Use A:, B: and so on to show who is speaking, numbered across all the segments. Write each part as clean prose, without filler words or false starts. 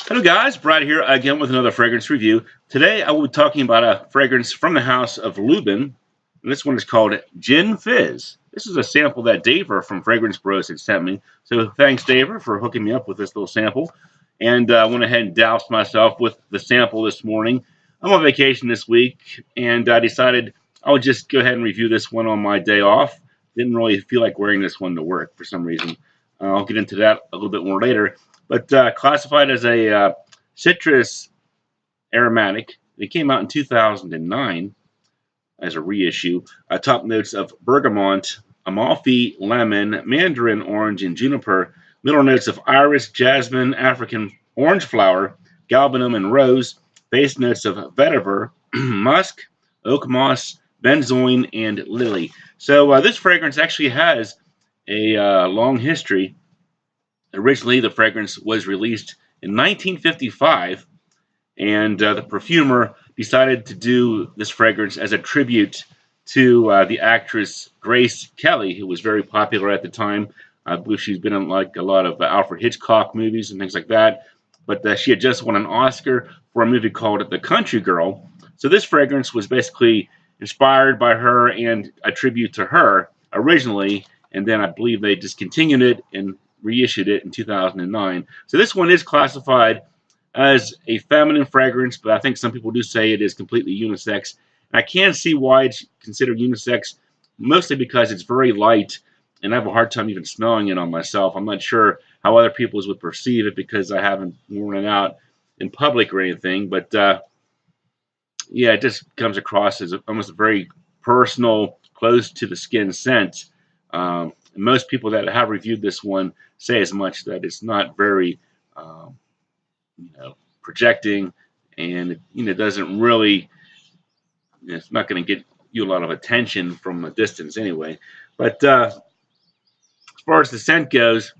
A: Hello guys, Brad here again with another fragrance review. Today I will be talking about a fragrance from the house of Lubin, and this one is called Gin Fizz. This is a sample that Daver from Fragrance Bros had sent me, so thanks Daver for hooking me up with this little sample. And I went ahead and doused myself with the sample this morning. I'm on vacation this week, and I decided I would just go ahead and review this one on my day off. Didn't really feel like wearing this one to work for some reason. I'll get into that a little bit more later. But classified as a citrus aromatic. It came out in 2009 as a reissue. Top notes of bergamot, amalfi, lemon, mandarin orange, and juniper. Middle notes of iris, jasmine, African orange flower, galbanum, and rose. Base notes of vetiver, musk, oak moss, benzoin, and lily. So this fragrance actually has a long history. Originally, the fragrance was released in 1955, and the perfumer decided to do this fragrance as a tribute to the actress Grace Kelly, who was very popular at the time. I believe she's been in like a lot of Alfred Hitchcock movies and things like that. But she had just won an Oscar for a movie called The Country Girl. So this fragrance was basically inspired by her and a tribute to her originally, and then I believe they discontinued it and reissued it in 2009. So this one is classified as a feminine fragrance, but I think some people do say it is completely unisex. And I can see why it's considered unisex, mostly because it's very light, and I have a hard time even smelling it on myself. I'm not sure how other people would perceive it because I haven't worn it out in public or anything, but yeah, it just comes across as almost a very personal, close to the skin scent. Most people that have reviewed this one say as much, that it's not very, projecting, and doesn't really. It's not going to get you a lot of attention from a distance anyway. But as far as the scent goes,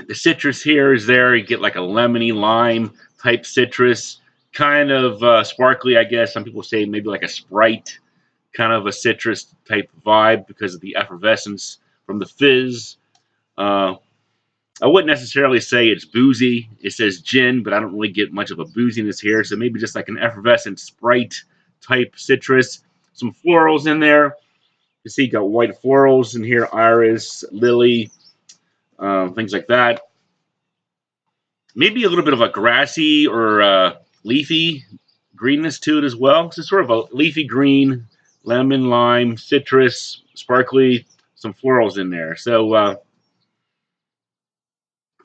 A: the citrus here is there. You get like a lemony lime type citrus, kind of sparkly, I guess. Some people say maybe like a Sprite, kind of a citrus type vibe because of the effervescence from the fizz. I wouldn't necessarily say it's boozy. It says gin, but I don't really get much of a booziness here. So maybe just like an effervescent Sprite type citrus. Some florals in there. You see, you got white florals in here, iris, lily, things like that. Maybe a little bit of a grassy or leafy greenness to it as well. So sort of a leafy green, lemon, lime, citrus, sparkly, some florals in there. So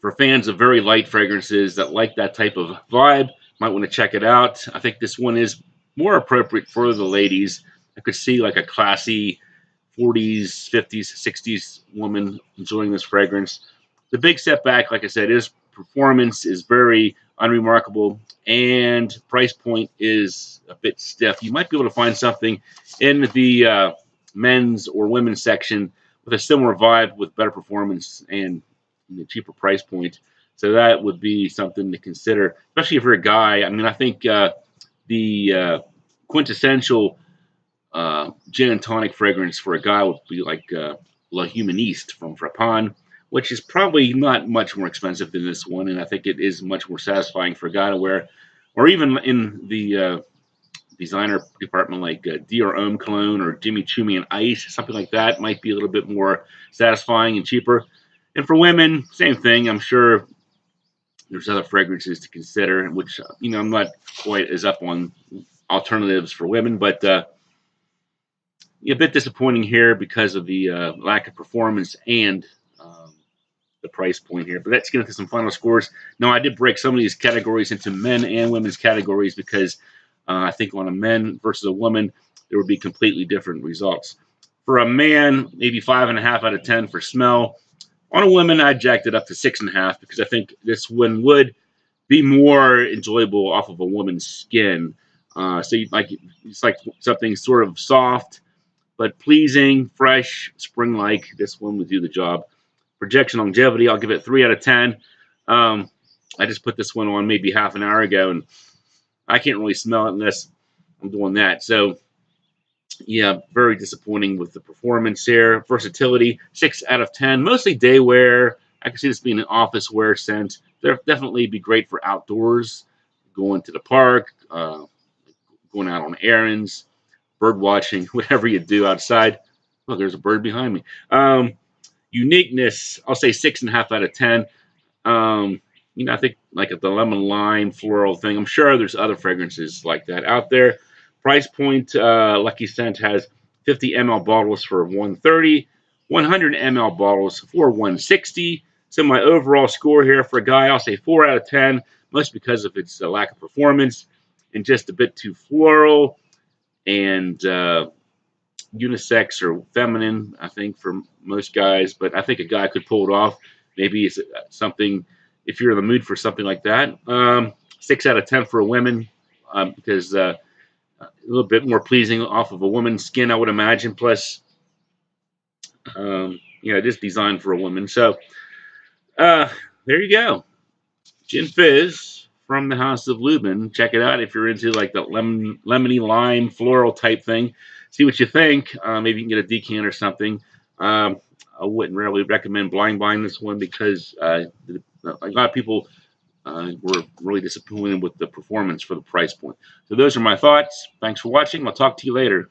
A: for fans of very light fragrances that like that type of vibe, might want to check it out. I think this one is more appropriate for the ladies. I could see like a classy 40s, 50s, 60s woman enjoying this fragrance. The big setback, like I said, is performance is very unremarkable, and price point is a bit stiff. You might be able to find something in the men's or women's section with a similar vibe with better performance and the cheaper price point. So that would be something to consider, especially if you're a guy. I mean, I think the quintessential gin and tonic fragrance for a guy would be like La Humaniste from Frappin, which is probably not much more expensive than this one, and I think it is much more satisfying for a guy to wear. Or even in the designer department, like Dior Homme Cologne or Jimmy Choo and Ice, something like that might be a little bit more satisfying and cheaper. And for women, same thing. I'm sure there's other fragrances to consider, which I'm not quite as up on alternatives for women, but a bit disappointing here because of the lack of performance and the price point here. But let's get into some final scores. Now, I did break some of these categories into men and women's categories because I think on a man versus a woman, there would be completely different results. For a man, maybe 5.5 out of 10 for smell. On a woman, I jacked it up to 6.5 because I think this one would be more enjoyable off of a woman's skin. So it's like something sort of soft, but pleasing, fresh, spring-like. This one would do the job. Projection longevity, I'll give it 3 out of 10. I just put this one on maybe half an hour ago, and I can't really smell it unless I'm doing that. So, yeah, very disappointing with the performance here. Versatility, 6 out of 10. Mostly day wear, I can see this being an office wear scent. They'll definitely be great for outdoors, going to the park, going out on errands, bird watching, whatever you do outside. Look, there's a bird behind me. Uniqueness, I'll say 6.5 out of 10. I think like the lemon lime floral thing. I'm sure there's other fragrances like that out there. Price point: Lucky Scent has 50 ml bottles for 130, 100 ml bottles for 160. So my overall score here for a guy, I'll say 4 out of 10, mostly because of its lack of performance and just a bit too floral and unisex or feminine, I think, for most guys. But I think a guy could pull it off. Maybe it's something, if you're in the mood for something like that. 6 out of 10 for a woman, because a little bit more pleasing off of a woman's skin, I would imagine. Plus, it is designed for a woman. So there you go. Gin Fizz from the House of Lubin. Check it out if you're into like the lemony lime floral type thing. See what you think. Maybe you can get a decant or something. I wouldn't really recommend blind buying this one because a lot of people were really disappointed with the performance for the price point. So those are my thoughts. Thanks for watching. I'll talk to you later.